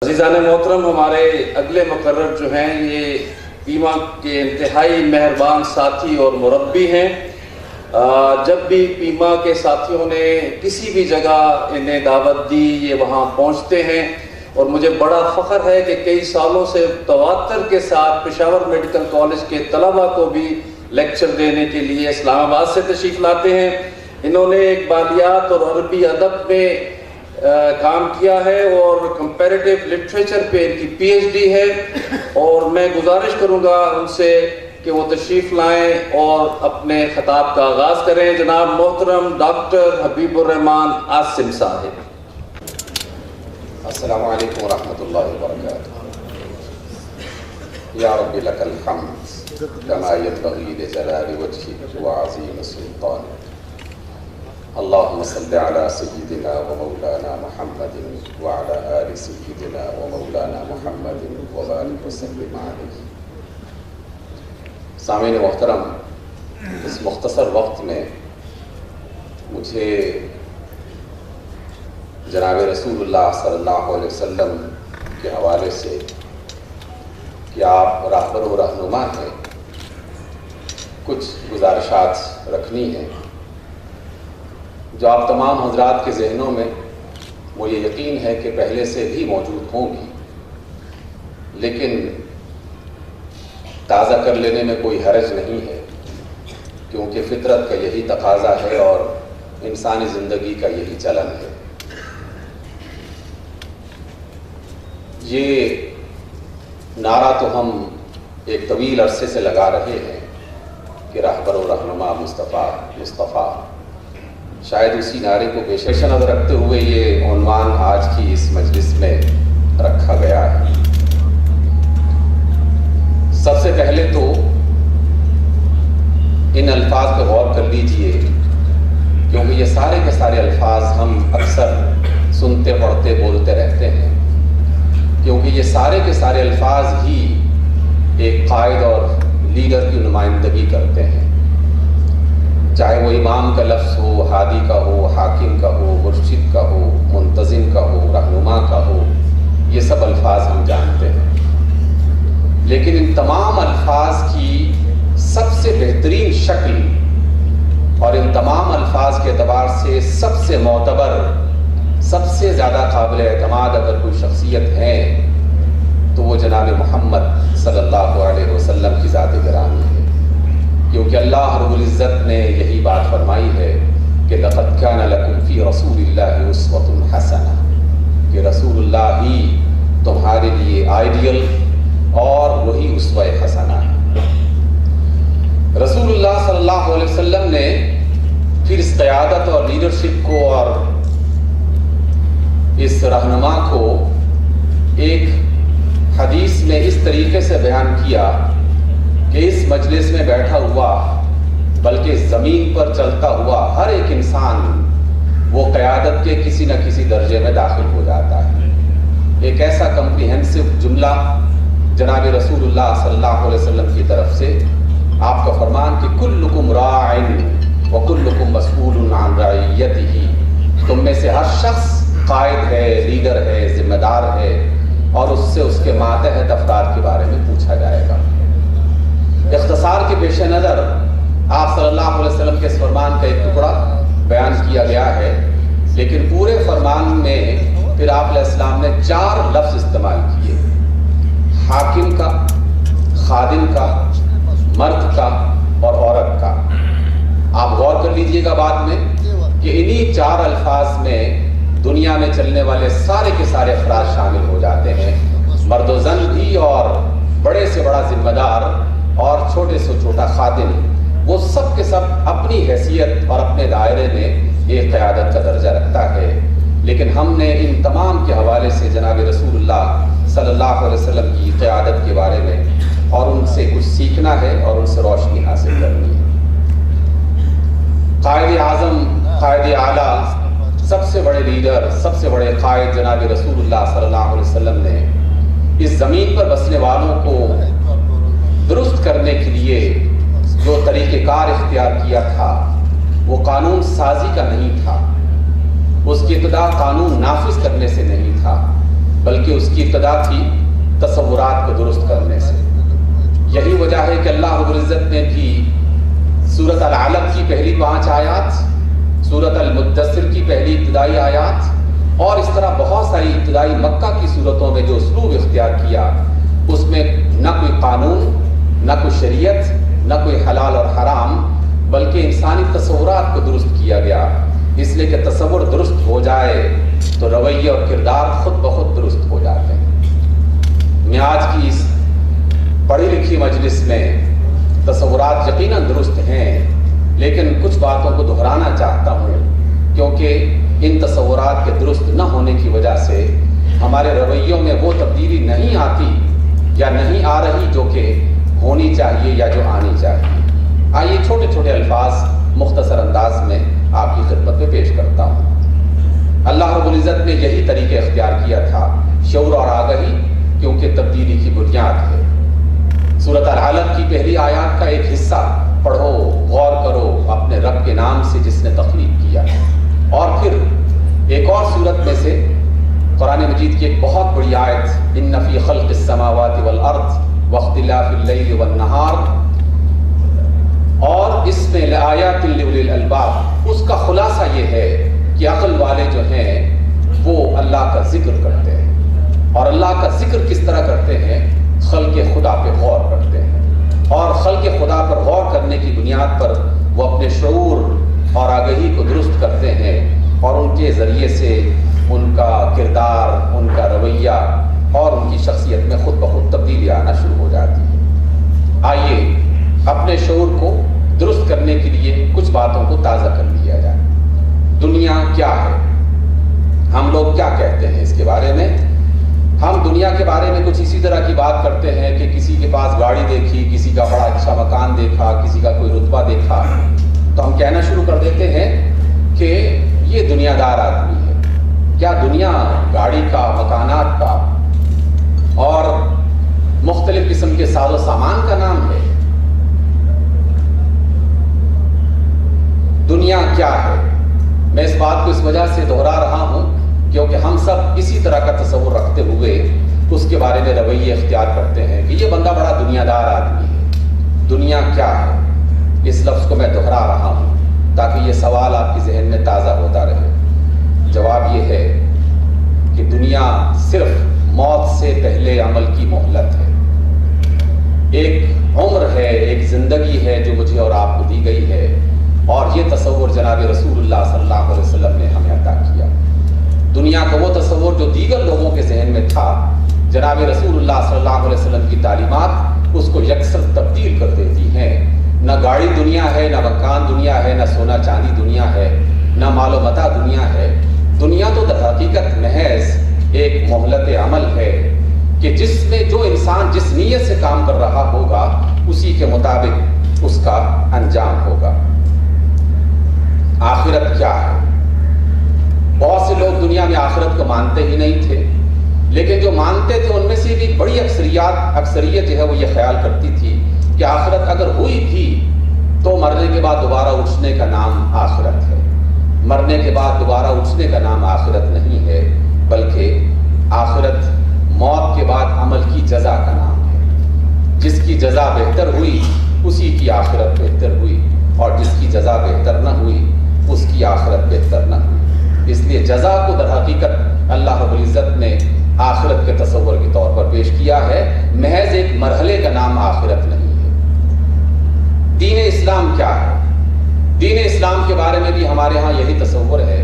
عزیزان محترم، ہمارے اگلے مقرر جو ہیں یہ پیما کے انتہائی مہربان ساتھی اور مربی ہیں۔ جب بھی پیما کے ساتھیوں نے کسی بھی جگہ انہیں دعوت دی یہ وہاں پہنچتے ہیں، اور مجھے بڑا فخر ہے کہ کئی سالوں سے تواتر کے ساتھ پشاور میڈیکل کالج کے طلبہ کو بھی لیکچر دینے کے لیے اسلام آباد سے تشریف لاتے ہیں۔ انہوں نے اقبالیات اور عربی ادب میں کام کیا ہے اور کمپیریٹیو لٹریچر پہ ان کی پی ایچ ڈی ہے، اور میں گزارش کروں گا ان سے کہ وہ تشریف لائیں اور اپنے خطاب کا آغاز کریں۔ جناب محترم ڈاکٹر حبیب الرحمان عاصم صاحب۔ السلام علیکم ورحمۃ اللہ وبرکاتہ۔ یا رب لک الحمد کما ینبغی لجلال وجہک وعظیم سلطانک۔ اللہم صل علی سیدنا و مولانا محمد وعلی آل سیدنا و مولانا محمد وبارک وسلم علیہ۔ سامعین محترم، اس مختصر وقت میں مجھے جناب رسول اللہ صلی اللہ علیہ وسلم کے حوالے سے کہ آپ راہبر و رہنما ہیں، کچھ گزارشات رکھنی ہیں جو آپ تمام حضرات کے ذہنوں میں مجھے یقین ہے کہ پہلے سے بھی موجود ہوں گی، لیکن تازہ کر لینے میں کوئی حرج نہیں ہے، کیونکہ فطرت کا یہی تقاضا ہے اور انسانی زندگی کا یہی چلن ہے۔ یہ نعرہ تو ہم ایک طویل عرصے سے لگا رہے ہیں کہ راہبر و رہنما مصطفیٰ، شاید اسی نعرے کو پیش نظر رکھتے ہوئے یہ عنوان آج کی اس مجلس میں رکھا گیا ہے۔ سب سے پہلے تو ان الفاظ پہ غور کر لیجئے، کیونکہ یہ سارے کے سارے الفاظ ہم اکثر سنتے پڑھتے بولتے رہتے ہیں، کیونکہ یہ سارے کے سارے الفاظ ہی ایک قائد اور لیڈر کی نمائندگی کرتے ہیں، چاہے وہ امام کا لفظ ہو، ہادی کا ہو، حاکم کا ہو، مرشد کا ہو، منتظم کا ہو، رہنما کا ہو، یہ سب الفاظ ہم جانتے ہیں۔ لیکن ان تمام الفاظ کی سب سے بہترین شکل اور ان تمام الفاظ کے اعتبار سے سب سے معتبر، سب سے زیادہ قابل اعتماد اگر کوئی شخصیت ہے تو وہ جناب محمد صلی اللہ علیہ وسلم کی ذات گرامی ہے، کیونکہ اللہ رب العزت نے یہی بات فرمائی ہے کہ لَقَدْ كَانَ لَكُمْ فِي رَسُولِ اللَّهِ أُسْوَةٌ حَسَنَةٌ، کہ رسول اللہ ہی تمہارے لیے آئیڈیل اور وہی اسوہ حسنہ ہے۔ رسول اللہ صلی اللہ علیہ وسلم نے پھر اس قیادت اور لیڈرشپ کو اور اس رہنما کو ایک حدیث میں اس طریقے سے بیان کیا کہ اس مجلس میں بیٹھا ہوا بلکہ زمین پر چلتا ہوا ہر ایک انسان وہ قیادت کے کسی نہ کسی درجے میں داخل ہو جاتا ہے۔ ایک ایسا کمپریہنسو جملہ جناب رسول اللہ صلی اللہ علیہ وسلم کی طرف سے، آپ کا فرمان کہ کلکم راع وکلکم مسئول عن رعیتہ، تم میں سے ہر شخص قائد ہے، لیڈر ہے، ذمہ دار ہے، اور اس سے اس کے ماتحت افراد کے بارے میں پوچھا جائے گا۔ اختصار کے پیش نظر آپ صلی اللہ علیہ وسلم کے اس فرمان کا ایک ٹکڑا بیان کیا گیا ہے، لیکن پورے فرمان میں پھر آپ علیہ السلام نے 4 لفظ استعمال کیے: حاکم کا، خادم کا، مرد کا اور عورت کا۔ آپ غور کر لیجئے گا بعد میں کہ انہی 4 الفاظ میں دنیا میں چلنے والے سارے کے سارے افراد شامل ہو جاتے ہیں، مرد و زن بھی، اور بڑے سے بڑا ذمہ دار اور چھوٹے سے چھوٹا خادم، وہ سب کے سب اپنی حیثیت اور اپنے دائرے میں ایک قیادت کا درجہ رکھتا ہے۔ لیکن ہم نے ان تمام کے حوالے سے جناب رسول اللہ صلی اللہ علیہ وسلم کی قیادت کے بارے میں اور ان سے کچھ سیکھنا ہے اور ان سے روشنی حاصل کرنی ہے۔ قائد اعظم، قائد اعلیٰ، سب سے بڑے لیڈر، سب سے بڑے قائد جناب رسول اللہ صلی اللہ علیہ وسلم نے اس زمین پر بسنے والوں کو درست کرنے کے لیے جو طریقہ کار اختیار کیا تھا وہ قانون سازی کا نہیں تھا، اس کی ابتدا قانون نافذ کرنے سے نہیں تھا، بلکہ اس کی ابتدا تھی تصورات کو درست کرنے سے۔ یہی وجہ ہے کہ اللہ رب العزت نے بھی سورۃ العلق کی پہلی 5 آیات، سورۃ المدثر کی پہلی ابتدائی آیات اور اس طرح بہت ساری ابتدائی مکہ کی صورتوں میں جو اسلوب اختیار کیا، اس میں نہ کوئی قانون، نہ کوئی شریعت، نہ کوئی حلال اور حرام، بلکہ انسانی تصورات کو درست کیا گیا، اس لیے کہ تصور درست ہو جائے تو رویے اور کردار خود بخود درست ہو جاتے ہیں۔ میں آج کی اس پڑھی لکھی مجلس میں تصورات یقیناً درست ہیں، لیکن کچھ باتوں کو دہرانا چاہتا ہوں، کیونکہ ان تصورات کے درست نہ ہونے کی وجہ سے ہمارے رویوں میں وہ تبدیلی نہیں آتی یا نہیں آ رہی جو کہ ہونی چاہیے یا جو آنی چاہیے۔ آئیے چھوٹے چھوٹے الفاظ مختصر انداز میں آپ کی خدمت میں پیش کرتا ہوں۔ اللہ رب العزت نے یہی طریقہ اختیار کیا تھا، شعور اور آگہی، کیونکہ تبدیلی کی بنیاد ہے۔ سورۃ العلق کی پہلی آیات کا ایک حصہ پڑھو، غور کرو اپنے رب کے نام سے جس نے تخلیق کیا، اور پھر ایک اور سورت میں سے قرآن مجید کی ایک بہت بڑی آیت، ان فی خلق السماوات والارض واختلاف اللیل والنہار، اور اس میں لآیات لأولی الالباب، اس کا خلاصہ یہ ہے کہ عقل والے جو ہیں وہ اللہ کا ذکر کرتے ہیں، اور اللہ کا ذکر کس طرح کرتے ہیں؟ خلق خدا پہ غور کرتے ہیں، اور خلق خدا پر غور کرنے کی بنیاد پر وہ اپنے شعور اور آگہی کو درست کرتے ہیں، اور ان کے ذریعے سے ان کا کردار، ان کا رویہ اور ان کی شخصیت میں خود بخود تبدیلی آنا شروع ہو جاتی ہے۔ آئیے اپنے شعور کو درست کرنے کے لیے کچھ باتوں کو تازہ کر لیا جائے۔ دنیا کیا ہے؟ ہم لوگ کیا کہتے ہیں اس کے بارے میں؟ ہم دنیا کے بارے میں کچھ اسی طرح کی بات کرتے ہیں کہ کسی کے پاس گاڑی دیکھی، کسی کا بڑا اچھا مکان دیکھا، کسی کا کوئی رتبہ دیکھا، تو ہم کہنا شروع کر دیتے ہیں کہ یہ دنیا دار آدمی ہے۔ کیا دنیا گاڑی کا، مکانات کا اور مختلف قسم کے ساز و سامان کا نام ہے؟ دنیا کیا ہے؟ میں اس بات کو اس وجہ سے دہرا رہا ہوں کیونکہ ہم سب اسی طرح کا تصور رکھتے ہوئے اس کے بارے میں رویے اختیار کرتے ہیں کہ یہ بندہ بڑا دنیا دار آدمی ہے۔ دنیا کیا ہے؟ اس لفظ کو میں دہرا رہا ہوں تاکہ یہ سوال آپ کے ذہن میں تازہ ہوتا رہے۔ جواب یہ ہے کہ دنیا صرف موت سے پہلے عمل کی مہلت ہے، ایک عمر ہے، ایک زندگی ہے جو مجھے اور آپ کو دی گئی ہے، اور یہ تصور جناب رسول اللہ صلی اللہ علیہ وسلم نے ہمیں عطا کیا۔ دنیا کا وہ تصور جو دیگر لوگوں کے ذہن میں تھا، جناب رسول اللہ صلی اللہ علیہ وسلم کی تعلیمات اس کو یکسر تبدیل کر دیتی ہیں۔ نہ گاڑی دنیا ہے، نہ مکان دنیا ہے، نہ سونا چاندی دنیا ہے، نہ مال و متاع دنیا ہے۔ دنیا تو در حقیقت محض ایک مہلت عمل ہے کہ جس میں جو انسان جس نیت سے کام کر رہا ہوگا اسی کے مطابق اس کا انجام ہوگا۔ آخرت کیا ہے؟ بہت سے لوگ دنیا میں آخرت کو مانتے ہی نہیں تھے، لیکن جو مانتے تھے ان میں سے بھی بڑی اکثریت جو ہے وہ یہ خیال کرتی تھی کہ آخرت اگر ہوئی بھی تو مرنے کے بعد دوبارہ اٹھنے کا نام آخرت ہے۔ مرنے کے بعد دوبارہ اٹھنے کا نام آخرت نہیں ہے، بلکہ آخرت موت کے بعد عمل کی جزا کا نام ہے۔ جس کی جزا بہتر ہوئی اسی کی آخرت بہتر ہوئی، اور جس کی جزا بہتر نہ ہوئی اس کی آخرت بہتر نہ ہوئی۔ اس لیے جزا کو در حقیقت اللہ رب العزت نے آخرت کے تصور کے طور پر پیش کیا ہے، محض ایک مرحلے کا نام آخرت نہیں ہے۔ دین اسلام کیا ہے؟ دین اسلام کے بارے میں بھی ہمارے ہاں یہی تصور ہے۔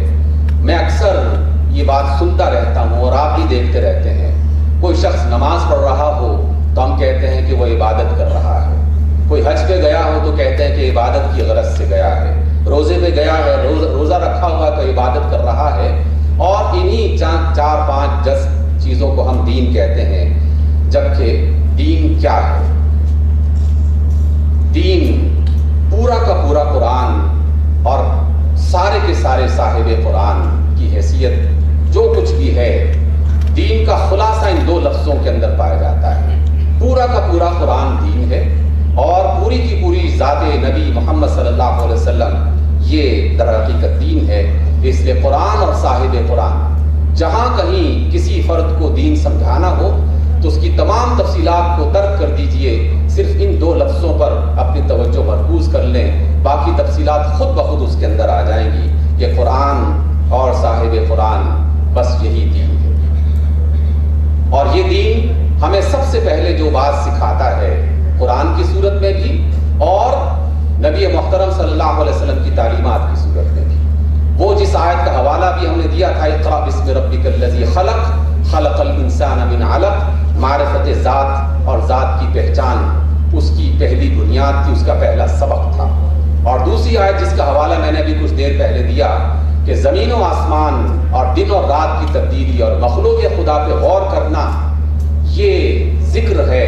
میں اکثر یہ بات سنتا رہتا ہوں اور آپ بھی دیکھتے رہتے ہیں، کوئی شخص نماز پڑھ رہا ہو تو ہم کہتے ہیں کہ وہ عبادت کر رہا ہے، کوئی حج پہ گیا ہو تو کہتے ہیں کہ عبادت کی غرض سے گیا ہے، روزے پہ گیا ہے، روزہ رکھا ہوا تو عبادت کر رہا ہے، اور انہی 4-5 چیزوں کو ہم دین کہتے ہیں۔ جبکہ دین کیا ہے؟ دین پورا کا پورا قرآن اور سارے کے سارے صاحب قرآن کی حیثیت جو کچھ بھی ہے، دین کا خلاصہ ان 2 لفظوں کے اندر پایا جاتا ہے۔ پورا کا پورا قرآن دین ہے، اور پوری کی پوری ذات نبی محمد صلی اللہ علیہ وسلم یہ در حقیقت دین ہے۔ اس لیے قرآن اور صاحب قرآن جہاں کہیں کسی فرد کو دین سمجھانا ہو تو اس کی تمام تفصیلات کو ترک کر دیجئے، صرف ان 2 لفظوں پر اپنی توجہ مرکوز کر لیں، باقی تفصیلات خود بخود اس کے اندر آ جائیں گی کہ قرآن اور صاحب قرآن بس یہی دین ہے۔ اور یہ دین ہمیں سب سے پہلے جو بات سکھاتا ہے قرآن کی صورت میں بھی اور نبی محترم صلی اللہ علیہ وسلم کی تعلیمات کی صورت میں بھی، وہ جس آیت کا حوالہ بھی ہم نے دیا تھا، اقرأ بسم ربک الذی خلق خلق الانسان من علق، معرفت ذات اور ذات کی پہچان اس کی پہلی بنیاد تھی، اس کا پہلا سبق تھا۔ اور دوسری آیت جس کا حوالہ میں نے بھی کچھ دیر پہلے دیا کہ زمین و آسمان اور دن اور رات کی تبدیلی اور مخلوق خدا پہ غور کرنا یہ ذکر ہے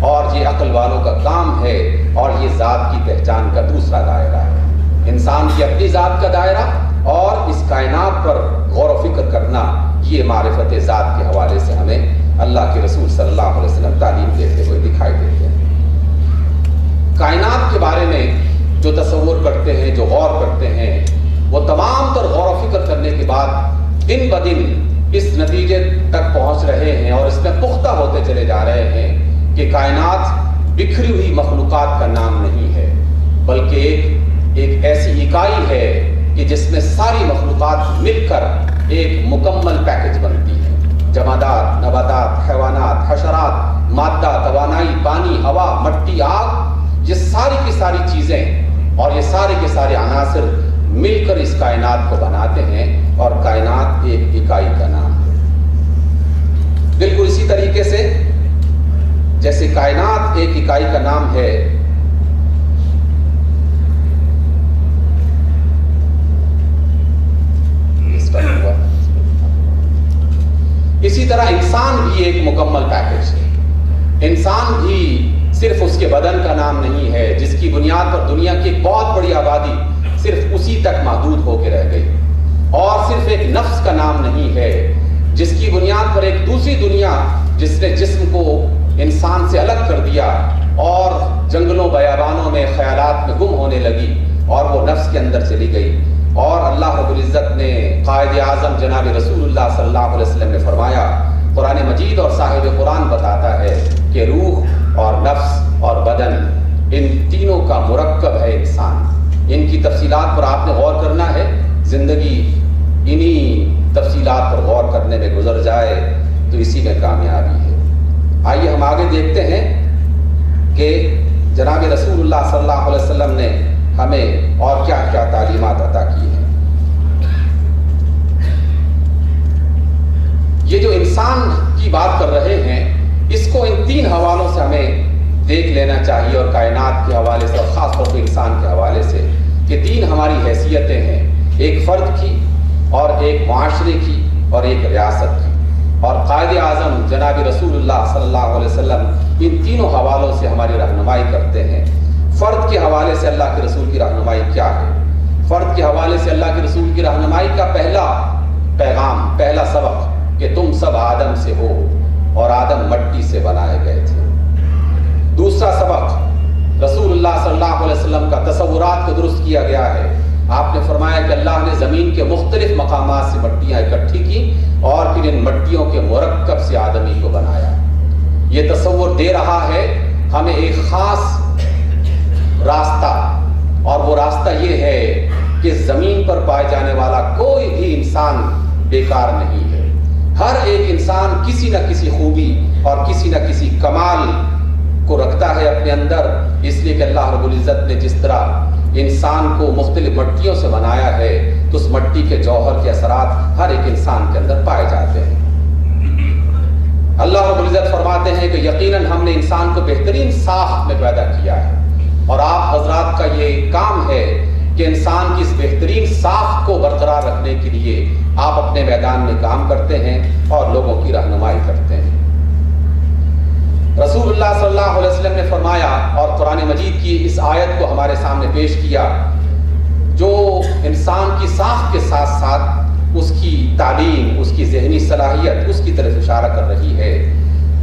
اور یہ عقل والوں کا کام ہے، اور یہ ذات کی پہچان کا دوسرا دائرہ ہے، انسان کی اپنی ذات کا دائرہ اور اس کائنات پر غور و فکر کرنا، یہ معرفت ذات کے حوالے سے ہمیں اللہ کے رسول صلی اللہ علیہ وسلم تعلیم دیتے ہوئے دکھائی دیتے ہیں۔ کائنات کے بارے میں جو تصور کرتے ہیں، جو غور کرتے ہیں، وہ تمام تر غور و فکر کرنے کے بعد دن بدن اس نتیجے تک پہنچ رہے ہیں اور اس میں پختہ ہوتے چلے جا رہے ہیں کہ کائنات بکھری ہوئی مخلوقات کا نام نہیں ہے، بلکہ ایک ایسی اکائی ہے کہ جس میں ساری مخلوقات مل کر ایک مکمل پیکج بنتی ہے۔ جمادات، نباتات، حیوانات، حشرات، مادہ، توانائی، پانی، ہوا، مٹی، آگ، یہ ساری کی ساری چیزیں اور یہ سارے کے سارے عناصر مل کر اس کائنات کو بناتے ہیں، اور کائنات ایک اکائی کا نام ہے۔ بالکل اسی طریقے سے جیسے کائنات ایک اکائی کا نام ہے، اسی طرح انسان بھی ایک مکمل پیکج ہے۔ انسان بھی صرف اس کے بدن کا نام نہیں ہے جس کی بنیاد پر دنیا کی ایک بہت بڑی آبادی صرف اسی تک محدود ہو کے رہ گئی، اور صرف ایک نفس کا نام نہیں ہے جس کی بنیاد پر ایک دوسری دنیا جس نے جسم کو انسان سے الگ کر دیا اور جنگلوں بیابانوں میں خیالات میں گم ہونے لگی اور وہ نفس کے اندر چلی گئی۔ اور اللہ رب العزت نے قائد اعظم جناب رسول اللہ صلی اللہ علیہ وسلم نے فرمایا، قرآن مجید اور صاحب قرآن بتاتا ہے کہ روح اور نفس اور بدن ان تینوں کا مرکب ہے انسان۔ ان کی تفصیلات پر آپ نے غور کرنا ہے، زندگی انہی تفصیلات پر غور کرنے میں گزر جائے تو اسی میں کامیابی ہے۔ آئیے ہم آگے دیکھتے ہیں کہ جناب رسول اللہ صلی اللہ علیہ وسلم نے ہمیں اور کیا کیا تعلیمات عطا کی ہیں۔ یہ جو انسان کی بات کر رہے ہیں اس کو ان 3 حوالوں سے ہمیں دیکھ لینا چاہیے، اور کائنات کے حوالے سے اور خاص طور پہ انسان کے حوالے سے، کہ 3 ہماری حیثیتیں ہیں، ایک فرد کی اور ایک معاشرے کی اور ایک ریاست کی۔ اور قائد اعظم جناب رسول اللہ صلی اللہ علیہ وسلم ان تینوں حوالوں سے ہماری رہنمائی کرتے ہیں۔ فرد کے حوالے سے اللہ کے رسول کی رہنمائی کیا ہے؟ فرد کے حوالے سے اللہ کے رسول کی رہنمائی کا پہلا پیغام، پہلا سبق کہ تم سب آدم سے ہو اور آدم مٹی سے بنائے گئے تھے۔ دوسرا سبق، رسول اللہ صلی اللہ علیہ وسلم کا تصورات کو درست کیا گیا ہے۔ آپ نے فرمایا کہ اللہ نے زمین کے مختلف مقامات سے مٹیاں اکٹھی کی اور پھر ان مٹیوں کے مرکب سے آدمی کو بنایا۔ یہ تصور دے رہا ہے ہمیں ایک خاص راستہ، اور وہ راستہ یہ ہے کہ زمین پر پائے جانے والا کوئی بھی انسان بیکار نہیں ہے۔ ہر ایک انسان کسی نہ کسی خوبی اور کسی نہ کسی کمال کو رکھتا ہے اپنے اندر، اس لیے کہ اللہ رب العزت نے جس طرح انسان کو مختلف مٹیوں سے بنایا ہے تو اس مٹی کے جوہر کے اثرات ہر ایک انسان کے اندر پائے جاتے ہیں۔ اللہ رب العزت فرماتے ہیں کہ یقیناً ہم نے انسان کو بہترین ساخت میں پیدا کیا ہے، اور آپ حضرات کا یہ کام ہے کہ انسان کی اس بہترین ساخت کو برقرار رکھنے کے لیے آپ اپنے میدان میں کام کرتے ہیں اور لوگوں کی رہنمائی کرتے ہیں۔ رسول اللہ صلی اللہ علیہ وسلم نے فرمایا اور قرآن مجید کی اس آیت کو ہمارے سامنے پیش کیا جو انسان کی ساخت کے ساتھ ساتھ اس کی تعلیم، اس کی ذہنی صلاحیت، اس کی طرف اشارہ کر رہی ہے۔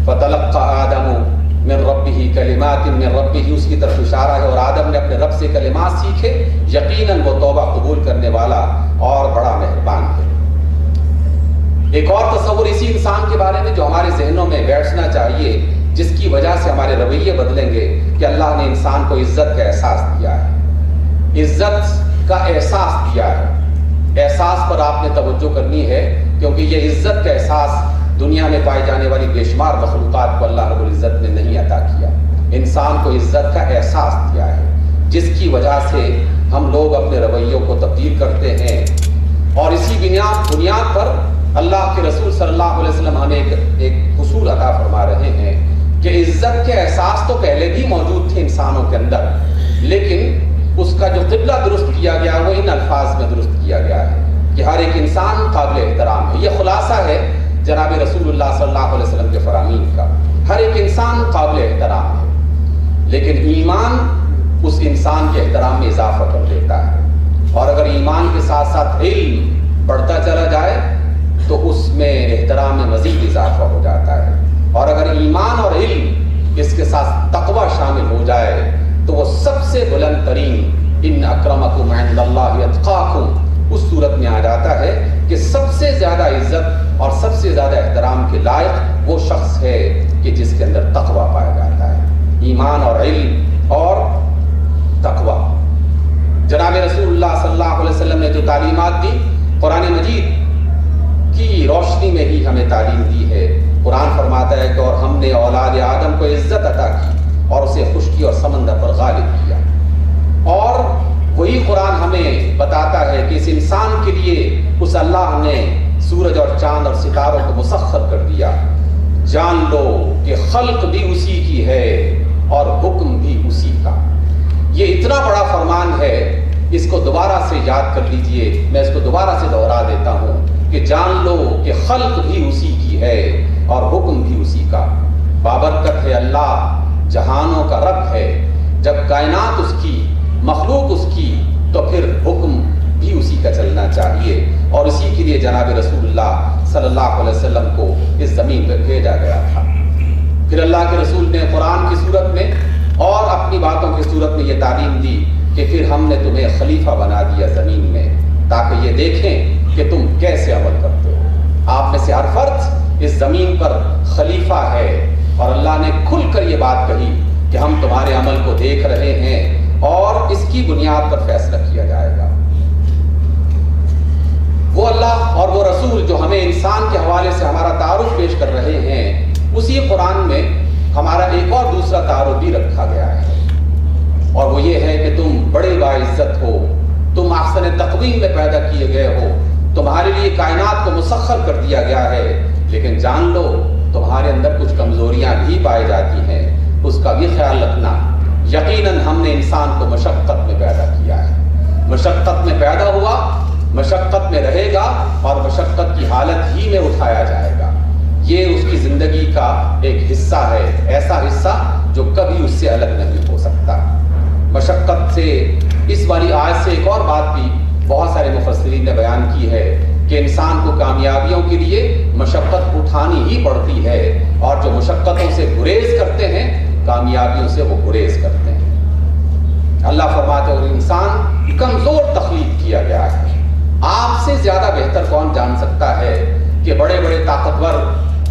فَتَلَقَّى آدَمُ من ربہ کلمات من ربہ، اس کی طرف اشارہ ہے، اور آدم نے اپنے رب سے کلمات سیکھے، یقیناً وہ توبہ قبول کرنے والا اور بڑا مہربان ہے۔ ایک اور تصور اسی انسان کے بارے میں جو ہمارے ذہنوں میں بیٹھنا چاہیے، جس کی وجہ سے ہمارے رویے بدلیں گے، کہ اللہ نے انسان کو عزت کا احساس دیا ہے، عزت کا احساس دیا ہے۔ احساس پر آپ نے توجہ کرنی ہے، کیونکہ یہ عزت کا احساس دنیا میں پائی جانے والی بے شمار مخلوقات کو اللہ رب العزت نے نہیں عطا کیا۔ انسان کو عزت کا احساس دیا ہے، جس کی وجہ سے ہم لوگ اپنے رویوں کو تبدیل کرتے ہیں، اور اسی بنیاد پر اللہ کے رسول صلی اللہ علیہ وسلم ہمیں ایک اصول عطا فرما رہے ہیں کہ عزت کے احساس تو پہلے بھی موجود تھے انسانوں کے اندر، لیکن اس کا جو قبلہ درست کیا گیا وہ ان الفاظ میں درست کیا گیا ہے کہ ہر ایک انسان قابل احترام ہے۔ یہ خلاصہ ہے جناب رسول اللہ صلی اللہ علیہ وسلم کے فرامین کا، ہر ایک انسان قابل احترام ہے، لیکن ایمان اس انسان کے احترام میں اضافہ کر دیتا ہے، اور اگر ایمان کے ساتھ ساتھ علم بڑھتا چلا جائے تو اس میں احترام میں مزید اضافہ ہو جاتا ہے، اور اگر ایمان اور علم اس کے ساتھ تقوی شامل ہو جائے تو وہ سب سے بلند ترین ان اکرمکم عند اللہ اتقاکم اس صورت میں آ جاتا ہے کہ سب سے زیادہ عزت اور سب سے زیادہ احترام کے لائق وہ شخص ہے کہ جس کے اندر تقوی پایا جاتا ہے، ایمان اور علم اور تقوی۔ جناب رسول اللہ صلی اللہ علیہ وسلم نے جو تعلیمات دی قرآن مجید کی روشنی میں ہی ہمیں تعلیم دی ہے۔ قرآن فرماتا ہے کہ اور ہم نے اولاد آدم کو عزت عطا کی اور اسے خشکی اور سمندر پر غالب کیا، اور وہی قرآن ہمیں بتاتا ہے کہ اس انسان کے لیے اس اللہ نے سورج اور چاند اور ستاروں کو مسخر کر دیا۔ جان لو کہ خلق بھی اسی کی ہے اور حکم بھی اسی کا۔ یہ اتنا بڑا فرمان ہے، اس کو دوبارہ سے یاد کر لیجئے، میں اس کو دوبارہ سے دوہرا دیتا ہوں کہ جان لو کہ خلق بھی اسی کی ہے اور حکم بھی اسی کا۔ بابرکت ہے اللہ، جہانوں کا رب ہے، جب کائنات اس کی، مخلوق اس کی، تو پھر حکم بھی اسی کا چلنا چاہیے، اور اسی کے لیے جناب رسول اللہ صلی اللہ علیہ وسلم کو اس زمین پر بھیجا گیا تھا۔ پھر اللہ کے رسول نے قرآن کی صورت میں اور اپنی باتوں کی صورت میں یہ تعلیم دی کہ پھر ہم نے تمہیں خلیفہ بنا دیا زمین میں، تاکہ یہ دیکھیں کہ تم کیسے عمل کرتے ہو۔ آپ میں سے ہر فرد اس زمین پر خلیفہ ہے، اور اللہ نے کھل کر یہ بات کہی کہ ہم تمہارے عمل کو دیکھ رہے ہیں اور اس کی بنیاد پر فیصلہ کیا جائے گا۔ وہ اللہ اور وہ رسول جو ہمیں انسان کے حوالے سے ہمارا تعارف پیش کر رہے ہیں، اسی قرآن میں ہمارا ایک اور دوسرا تعارف بھی رکھا گیا ہے، اور وہ یہ ہے کہ تم بڑے باعزت ہو، تم احسن تقویم میں پیدا کیے گئے ہو، تمہارے لیے کائنات کو مسخر کر دیا گیا ہے، لیکن جان لو تمہارے اندر کچھ کمزوریاں بھی پائی جاتی ہیں، اس کا بھی خیال رکھنا۔ یقیناً ہم نے انسان کو مشقت میں پیدا کیا ہے، مشقت میں پیدا ہوا، مشقت میں رہے گا، اور مشقت کی حالت ہی میں اٹھایا جائے گا۔ یہ اس کی زندگی کا ایک حصہ ہے، ایسا حصہ جو کبھی اس سے الگ نہیں ہو سکتا۔ مشقت سے اس والی آیت سے ایک اور بات بھی بہت سارے مفسرین نے بیان کی ہے کہ انسان کو کامیابیوں کے لیے مشقت اٹھانی ہی پڑتی ہے، اور جو مشقتوں سے گریز کرتے ہیں کامیابیوں سے وہ گریز کرتے ہیں۔ اللہ فرماتے ہیں اور انسان کمزور تخلیق کیا گیا ہے۔ آپ سے زیادہ بہتر کون جان سکتا ہے کہ بڑے بڑے طاقتور،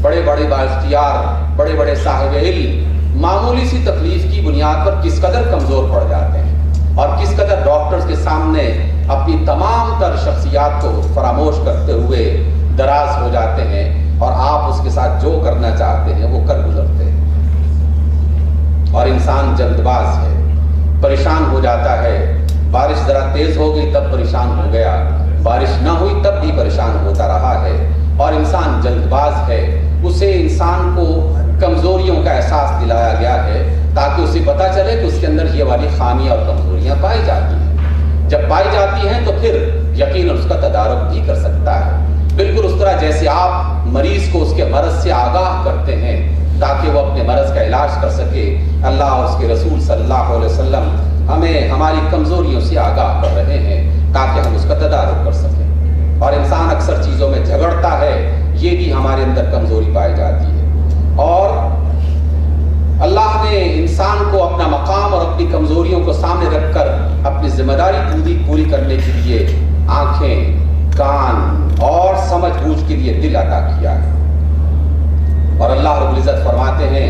بڑے بڑے بااختیار، بڑے بڑے صاحب علم معمولی سی تکلیف کی بنیاد پر کس قدر کمزور پڑ جاتے ہیں، اور کس قدر ڈاکٹرز کے سامنے اپنی تمام تر شخصیات کو فراموش کرتے ہوئے دراز ہو جاتے ہیں، اور آپ اس کے ساتھ جو کرنا چاہتے ہیں وہ کر گزرتے ہیں۔ اور انسان جلد باز ہے، پریشان ہو جاتا ہے، بارش ذرا تیز ہو گئی تب پریشان ہو گیا، بارش نہ ہوئی تب بھی پریشان ہوتا رہا ہے، اور انسان جلد باز ہے۔ اسے انسان کو کمزوریوں کا احساس دلایا گیا ہے تاکہ اسے پتہ چلے کہ اس کے اندر یہ والی خامیاں اور کمزوریاں پائی جاتی ہیں۔ جب پائی جاتی ہیں تو پھر یقیناً اس کا تدارک بھی کر سکتا ہے، بالکل اس طرح جیسے آپ مریض کو اس کے مرض سے آگاہ کرتے ہیں تاکہ وہ اپنے مرض کا علاج کر سکے۔ اللہ اور اس کے رسول صلی اللہ علیہ وسلم ہمیں ہماری کمزوریوں سے آگاہ کر رہے ہیں تاکہ ہم اس کا تدارک کر سکیں۔ اور انسان اکثر چیزوں میں جھگڑتا ہے، یہ بھی ہمارے اندر کمزوری پائی جاتی ہے، اور اللہ نے انسان کو اپنا مقام اور اپنی کمزوریوں کو سامنے رکھ کر اپنی ذمہ داری پوری کرنے کے لیے آنکھیں، کان اور سمجھ بوجھ کے لیے دل عطا کیا ہے۔ اور اللہ رب العزت فرماتے ہیں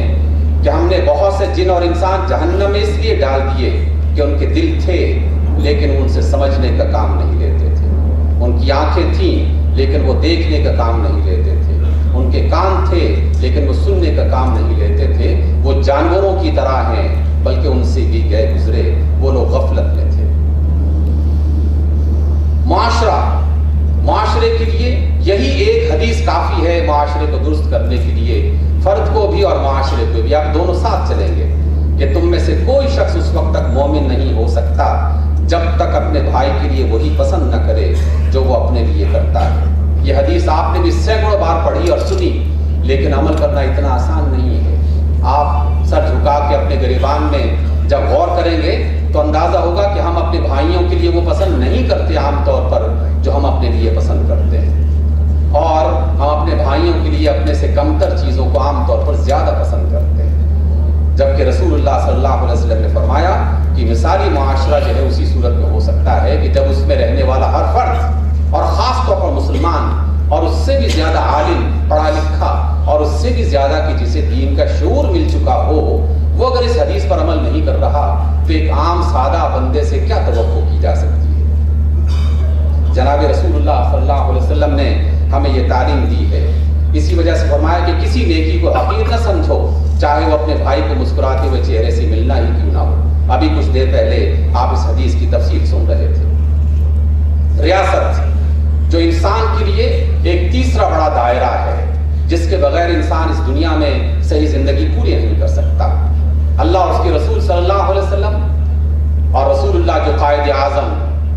کہ ہم نے بہت سے جن اور انسان جہنم میں اس لیے ڈال دیے کہ ان کے دل تھے لیکن ان سے سمجھنے کا کام نہیں لیتے تھے، ان کی آنکھیں تھیں لیکن وہ دیکھنے کا کام نہیں لیتے تھے، ان کے کان تھے لیکن وہ سننے کا کام نہیں لیتے تھے، وہ جانوروں کی طرح ہیں بلکہ ان سے بھی گئے گزرے، وہ لوگ غفلت میں تھے۔ معاشرے کے لیے یہی ایک حدیث کافی ہے معاشرے کو درست کرنے کے لیے، فرد کو بھی اور معاشرے کو بھی، آپ دونوں ساتھ چلیں گے کہ تم میں سے کوئی شخص اس وقت تک مومن نہیں ہو سکتا جب تک اپنے بھائی کے لیے وہی پسند نہ کرے جو وہ اپنے لیے کرتا ہے۔ یہ حدیث آپ نے بھی سینکڑوں بار پڑھی اور سنی، لیکن عمل کرنا اتنا آسان نہیں ہے۔ آپ سر جھکا کے اپنے گریبان میں جب غور کریں گے تو اندازہ ہوگا کہ ہم اپنے بھائیوں کے لیے وہ پسند نہیں کرتے عام طور پر جو ہم اپنے لیے پسند کرتے ہیں، اور ہم اپنے بھائیوں کے لیے اپنے سے کمتر چیزوں کو عام طور پر زیادہ پسند کرتے ہیں، جبکہ رسول اللہ صلی اللہ علیہ وسلم نے فرمایا کہ مثالی معاشرہ جو ہے اسی صورت میں ہو سکتا ہے کہ جب اس میں رہنے والا ہر فرد اور خاص طور پر مسلمان اور اس سے بھی زیادہ عالم پڑھا لکھا اور اس سے بھی زیادہ کہ جسے دین کا شعور مل چکا ہو، وہ اگر اس حدیث پر عمل نہیں کر رہا تو ایک عام سادہ بندے سے کیا توقع کی جا سکتی ہے؟ جناب رسول اللہ صلی اللہ علیہ وسلم نے ہمیں یہ تعلیم دی ہے، اسی وجہ سے فرمایا کہ کسی نیکی کو حقیر نہ سمجھو، چاہے وہ اپنے بھائی کو مسکراتے ہوئے چہرے سے ملنا ہی کیوں نہ ہو۔ ابھی کچھ دیر پہلے آپ اس حدیث کی تفصیل سن رہے تھے۔ ریاست جو انسان کے لیے ایک تیسرا بڑا دائرہ ہے جس کے بغیر انسان اس دنیا میں صحیح زندگی پوری نہیں کر سکتا۔ اللہ اور اس کے رسول صلی اللہ علیہ وسلم اور رسول اللہ جو قائد اعظم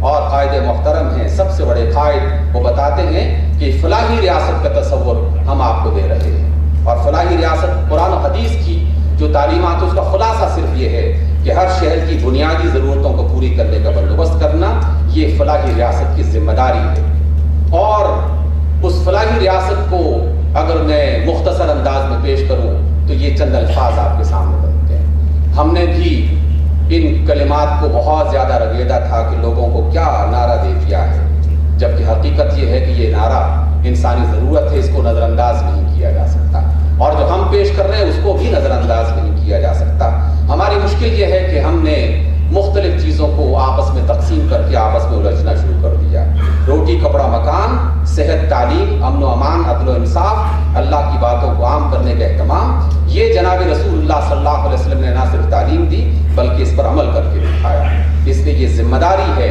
اور قائد محترم ہیں، سب سے بڑے قائد، وہ بتاتے ہیں کہ فلاحی ریاست کا تصور ہم آپ کو دے رہے ہیں، اور فلاحی ریاست قرآن و حدیث کی جو تعلیمات اس کا خلاصہ صرف یہ ہے کہ ہر شہر کی بنیادی ضرورتوں کو پوری کرنے کا بندوبست کرنا یہ فلاحی ریاست کی ذمہ داری ہے۔ اور اس فلاحی ریاست کو اگر میں مختصر انداز میں پیش کروں تو یہ چند الفاظ آپ کے سامنے بنتے ہیں۔ ہم نے بھی ان کلمات کو بہت زیادہ رگیدہ تھا کہ لوگوں کو کیا نعرہ دے دیا ہے، جبکہ حقیقت یہ ہے کہ یہ نعرہ انسانی ضرورت ہے، اس کو نظر انداز نہیں کیا جا سکتا، اور جو ہم پیش کر رہے ہیں اس کو بھی نظر انداز نہیں کیا جا سکتا۔ ہماری مشکل یہ ہے کہ ہم نے مختلف چیزوں کو آپس میں تقسیم کر کے آپس میں الجھنا شروع کر دیا۔ روٹی کپڑا مکان، صحت تعلیم، امن و امان، عدل و انصاف، اللہ کی باتوں کو عام کرنے کا اہتمام، یہ جناب رسول اللہ صلی اللہ علیہ وسلم نے نہ صرف تعلیم دی بلکہ اس پر عمل کر کے دکھایا۔ اس لیے یہ ذمہ داری ہے،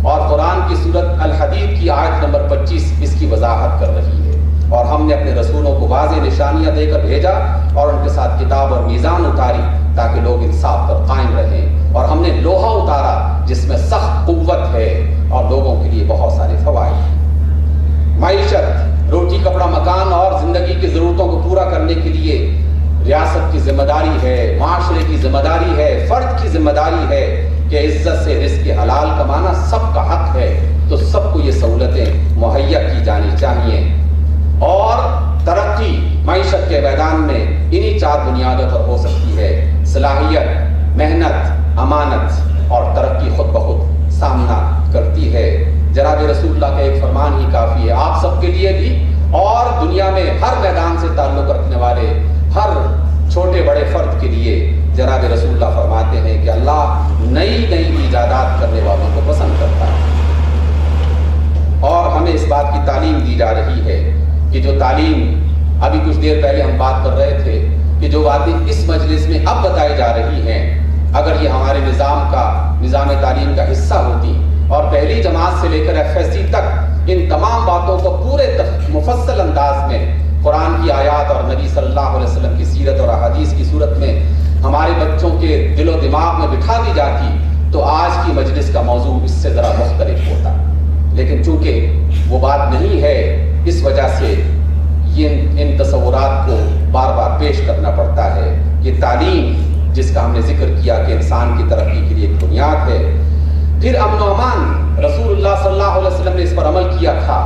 اور قرآن کی سورت الحدید کی آیت نمبر 25 اس کی وضاحت کر رہی ہے، اور ہم نے اپنے رسولوں کو واضح نشانیاں دے کر بھیجا اور ان کے ساتھ کتاب اور میزان اتاری تاکہ لوگ انصاف پر قائم رہیں، اور ہم نے لوہا اتارا جس میں سخت قوت ہے اور لوگوں کے لیے بہت سارے فوائد۔ معیشت، روٹی کپڑا مکان اور زندگی کی ضرورتوں کو پورا کرنے کے لیے ریاست کی ذمہ داری ہے، معاشرے کی ذمہ داری ہے، فرد کی ذمہ داری ہے کہ عزت سے رزق حلال کمانا سب کا حق ہے، تو سب کو یہ سہولتیں مہیا کی جانی چاہیے۔ اور ترقی معیشت کے میدان میں انہی چار بنیادوں پر ہو سکتی ہے: صلاحیت، محنت، امانت، اور ترقی خود بخود سامنا کرتی ہے۔ جناب رسول اللہ کا ایک فرمان ہی کافی ہے آپ سب کے لیے بھی، اور دنیا میں ہر میدان سے تعلق رکھنے والے ہر چھوٹے بڑے فرد کے لیے جناب رسول اللہ فرماتے ہیں کہ اللہ نئی نئی ایجادات کرنے والوں کو پسند کرتا ہے، اور ہمیں اس بات کی تعلیم دی جا رہی ہے کہ جو تعلیم ابھی کچھ دیر پہلے ہم بات کر رہے تھے کہ جو باتیں اس مجلس میں اب بتائی جا رہی ہیں، اگر یہ ہمارے نظام تعلیم کا حصہ ہوتی اور پہلی جماعت سے لے کر FSC تک ان تمام باتوں کو پورے مفصل انداز میں قرآن کی آیات اور نبی صلی اللہ علیہ وسلم کی سیرت اور احادیث کی صورت میں ہمارے بچوں کے دل و دماغ میں بٹھا دی جاتی تو آج کی مجلس کا موضوع اس سے ذرا مختلف ہوتا، لیکن چونکہ وہ بات نہیں ہے، اس وجہ سے ان تصورات کو بار بار پیش کرنا پڑتا ہے۔ یہ تعلیم جس کا ہم نے ذکر کیا کہ انسان کی ترقی کے لیے ایک بنیاد ہے، پھر امن و امان، رسول اللہ صلی اللہ علیہ وسلم نے اس پر عمل کیا تھا،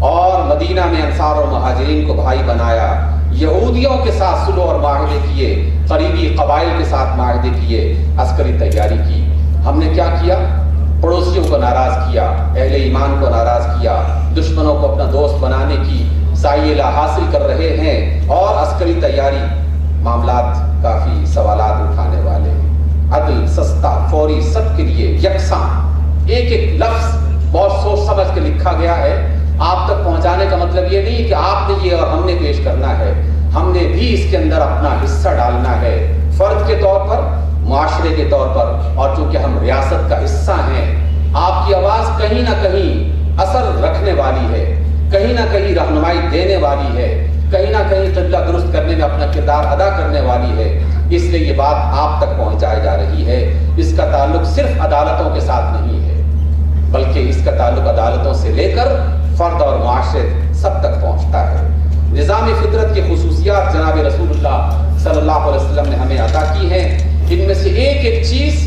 اور مدینہ میں انصار اور مہاجرین کو بھائی بنایا، یہودیوں کے ساتھ صلح اور معاہدے کیے، قریبی قبائل کے ساتھ معاہدے کیے، عسکری تیاری کی۔ ہم نے کیا کیا؟ پڑوسیوں کو ناراض کیا، اہل ایمان کو ناراض کیا، دشمنوں کو اپنا دوست بنانے کی سائیلا حاصل کر رہے ہیں اور عسکری تیاری معاملات کافی سوالات اٹھانے والے ہیں۔ عدل، سستا، فوری، سب کے لیے یکساں، ایک ایک لفظ بہت سوچ سمجھ کے لکھا گیا ہے۔ آپ تک پہنچانے کا مطلب یہ نہیں کہ آپ نے یہ اور ہم نے پیش کرنا ہے، ہم نے بھی اس کے اندر اپنا حصہ ڈالنا ہے، فرد کے طور پر، معاشرے کے طور پر، اور چونکہ ہم ریاست کا حصہ ہیں، آپ کی آواز کہیں نہ کہیں اثر رکھنے والی ہے، کہیں نہ کہیں رہنمائی دینے والی ہے، کہیں نہ کہیں قبلہ درست کرنے میں اپنا کردار ادا کرنے والی ہے۔ اس لیے یہ بات آپ تک پہنچائی جا رہی ہے۔ اس کا تعلق صرف عدالتوں کے ساتھ نہیں ہے، بلکہ اس کا تعلق عدالتوں سے لے کر فرد اور معاشرے سب تک پہنچتا ہے۔ نظام فطرت کی خصوصیات جناب رسول اللہ صلی اللہ علیہ وسلم نے ہمیں عطا کی ہیں۔ ان میں سے ایک ایک چیز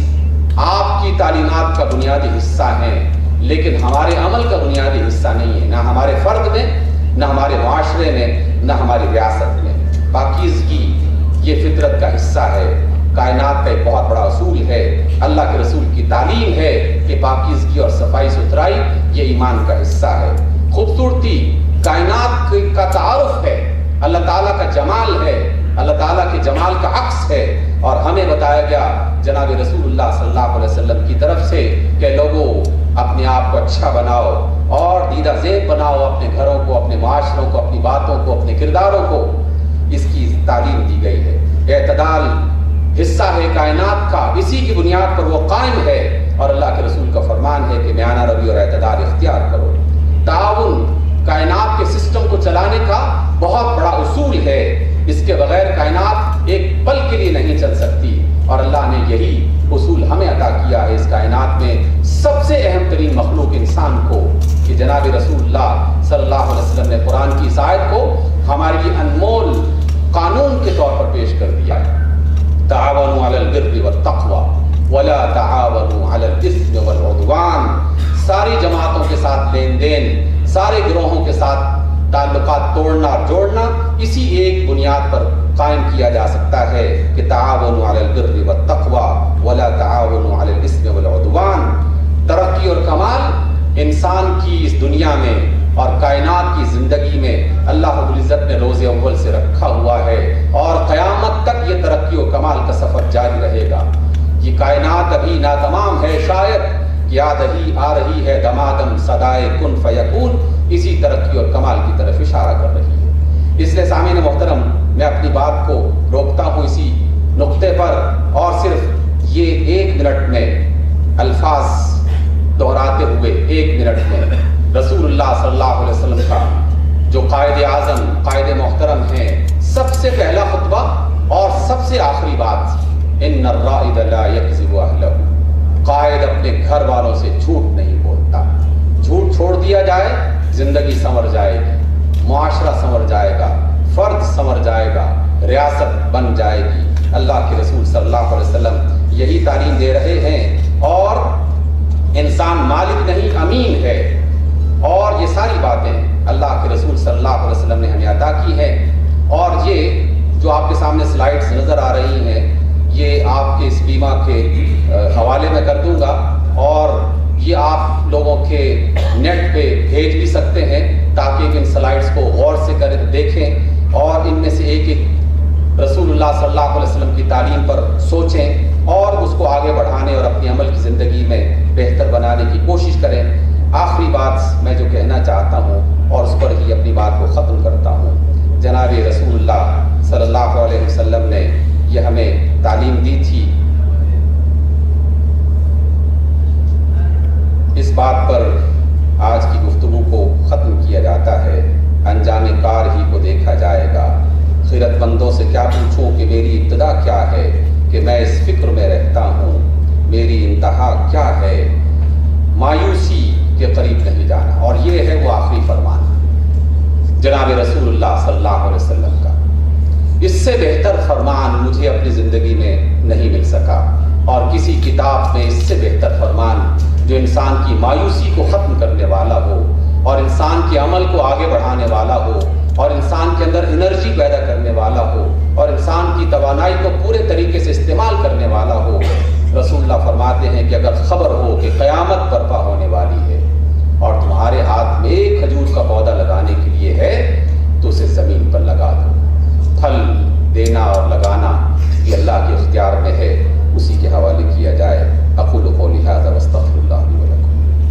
آپ کی تعلیمات کا بنیادی حصہ ہے، لیکن ہمارے عمل کا بنیادی حصہ نہیں ہے، نہ ہمارے فرد میں، نہ ہمارے معاشرے میں، نہ ہماری ریاست میں۔ پاکیزگی یہ فطرت کا حصہ ہے، کائنات کا ایک بہت بڑا اصول ہے، اللہ کے رسول کی تعلیم ہے کہ پاکیزگی اور صفائی ستھرائی یہ ایمان کا حصہ ہے۔ خوبصورتی کائنات کا تعارف ہے، اللہ تعالیٰ کا جمال ہے، اللہ تعالیٰ کے جمال کا عکس ہے، اور ہمیں بتایا گیا جناب رسول اللہ صلی اللہ علیہ وسلم کی طرف سے کہ لوگوں اپنے آپ کو اچھا بناؤ اور دیدہ زیب بناؤ اپنے گھروں کو، اپنے معاشروں کو، اپنی باتوں کو، اپنے کرداروں کو۔ اس کی تعلیم دی گئی ہے۔ اعتدال حصہ ہے کائنات کا، اسی کی بنیاد پر وہ قائم ہے، اور اللہ کے رسول کا فرمان ہے کہ میانہ روی اور اعتدال اختیار کرو۔ تعاون کائنات کے سسٹم کو چلانے کا بہت بڑا اصول ہے، اس کے بغیر کائنات ایک پل کے لیے نہیں چل سکتی، اور اللہ نے یہی اصول ہمیں عطا کیا ہے۔ اس کائنات میں سب سے اہم ترین مخلوق انسان کو، کہ جناب رسول اللہ صلی اللہ علیہ وسلم نے قرآن کی اس آیت کو ہمارے لیے انمول قانون کے طور پر پیش کر دیا ہے۔ تعاونوا علی البر والتقوی ولا تعاونوا علی الاثم والعدوان۔ ساری جماعتوں کے ساتھ لین دین، سارے گروہوں کے ساتھ تعلقات توڑنا جوڑنا اسی ایک بنیاد پر قائم کیا جا سکتا ہے کہ تعاونوا علی البر والتقوی ولا تعاونوا علی الاثم والعدوان۔ ترقی اور کمال انسان کی اس دنیا میں اور کائنات کی زندگی میں اللہ رب العزت نے روز اول سے رکھا ہوا ہے، اور قیامت تک یہ ترقی و کمال کا سفر جاری رہے گا۔ یہ کائنات ابھی ناتمام ہے، شاید یاد ہی آ رہی ہے دمادم صدائے کن فیکون، اسی ترقی اور کمال کی طرف اشارہ کر رہی ہے۔ اس لیے سامعین محترم، میں اپنی بات کو روکتا ہوں اسی نقطے پر، اور صرف یہ 1 منٹ میں الفاظ دہراتے ہوئے 1 منٹ میں رسول اللہ صلی اللہ علیہ وسلم کا جو قائد اعظم، قائد محترم ہیں، سب سے پہلا خطبہ اور سب سے آخری بات، ان الرائد لا یکذب اہلہ، قائد اپنے گھر والوں سے جھوٹ نہیں بولتا۔ جھوٹ چھوڑ دیا جائے، زندگی سنور جائے گی، معاشرہ سنور جائے گا، فرد سنور جائے گا، ریاست بن جائے گی۔ اللہ کے رسول صلی اللہ علیہ وسلم یہی تعلیم دے رہے ہیں، اور انسان مالک نہیں امین ہے، اور یہ ساری باتیں اللہ کے رسول صلی اللہ علیہ وسلم نے ہمیں عطا کی ہیں۔ اور یہ جو آپ کے سامنے سلائیڈز نظر آ رہی ہیں، یہ آپ کے اس بیمہ کے حوالے میں کر دوں گا، اور یہ آپ لوگوں کے نیٹ پہ بھیج بھی سکتے ہیں تاکہ ان سلائیڈز کو غور سے دیکھیں، اور ان میں سے ایک ایک رسول اللہ صلی اللہ علیہ وسلم کی تعلیم پر سوچیں، اور اس کو آگے بڑھانے اور اپنی عمل کی زندگی میں بہتر بنانے کی کوشش کریں۔ آخری بات میں جو کہنا چاہتا ہوں، اور اس پر ہی اپنی بات کو ختم کرتا ہوں، جناب رسول اللہ صلی اللہ علیہ وسلم نے یہ ہمیں تعلیم دی تھی۔ اس بات پر آج کی گفتگو کو ختم کیا جاتا ہے، انجام کار ہی کو دیکھا جائے گا۔ خیرت مندوں سے کیا پوچھوں کہ میری ابتدا کیا ہے، کہ میں اس فکر میں رہتا ہوں میری انتہا کیا ہے، مایوسی کے قریب نہیں جانا۔ اور یہ ہے وہ آخری فرمان جناب رسول اللہ صلی اللہ علیہ وسلم کا۔ اس سے بہتر فرمان مجھے اپنی زندگی میں نہیں مل سکا، اور کسی کتاب میں اس سے بہتر فرمان جو انسان کی مایوسی کو ختم کرنے والا ہو، اور انسان کے عمل کو آگے بڑھانے والا ہو، اور انسان کے اندر انرجی پیدا کرنے والا ہو، اور انسان کی توانائی کو پورے طریقے سے استعمال کرنے والا ہو۔ رسول اللہ فرماتے ہیں کہ اگر خبر ہو کہ قیامت برپا ہونے والی ہے اور تمہارے تمہارے ہاتھ میں ایک کھجور کا پودا لگانے کے لیے ہے تو اسے زمین پر لگا دو. پھل دینا اور لگانا